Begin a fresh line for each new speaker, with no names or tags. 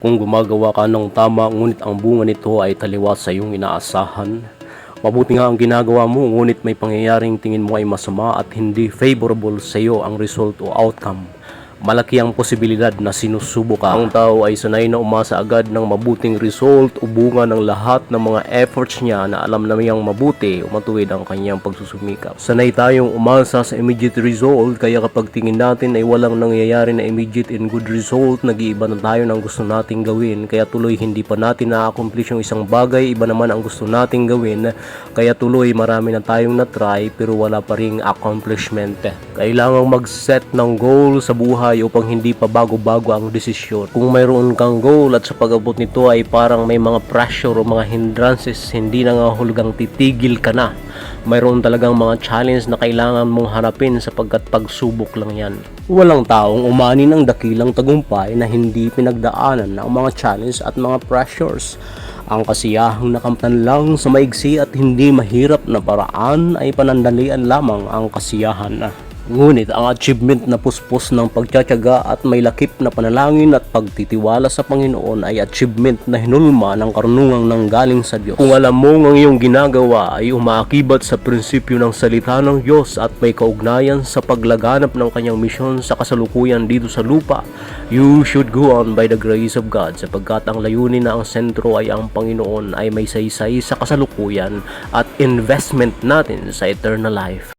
Kung gumagawa ka ng tama ngunit ang bunga nito ay taliwas sa iyong inaasahan, mabuti nga ang ginagawa mo ngunit may pangyayaring tingin mo ay masama at hindi favorable sa iyo ang result o outcome, malaki ang posibilidad na sinusubo ka. Ang tao ay sanay na umasa agad ng mabuting result o bunga ng lahat ng mga efforts niya na alam na niyang mabuti o matuwid ang kanyang pagsusumikap. Sanay tayong umasa sa immediate result, kaya kapag tingin natin ay walang nangyayari na immediate and good result, nag-iiba na tayo ng gusto nating gawin, kaya tuloy hindi pa natin na-accomplish yung isang bagay, iba naman ang gusto nating gawin, kaya tuloy marami na tayong na-try pero wala pa ring accomplishment. Kailangang mag-set ng goal sa buhay upang hindi pa bago-bago ang desisyon. Kung mayroon kang goal at sa pag-abot nito ay parang may mga pressure o mga hindrances, hindi na nga hulugang titigil ka na. Mayroon talagang mga challenge na kailangan mong harapin sapagkat pagsubok lang yan. Walang taong umani ng dakilang tagumpay na hindi pinagdaanan ng mga challenge at mga pressures. Ang kasiyahang nakamtan lang sa maigsi at hindi mahirap na paraan ay panandalian lamang ang kasiyahan. Ngunit ang achievement na puspos ng pagtsatsaga at may lakip na panalangin at pagtitiwala sa Panginoon ay achievement na hinulma ng karunungang nanggaling sa Diyos. Kung alam mo ang iyong ginagawa ay umaakibat sa prinsipyo ng salita ng Diyos at may kaugnayan sa paglaganap ng kanyang misyon sa kasalukuyan dito sa lupa, you should go on by the grace of God, sapagkat ang layunin na ang sentro ay ang Panginoon ay may saysay sa kasalukuyan at investment natin sa eternal life.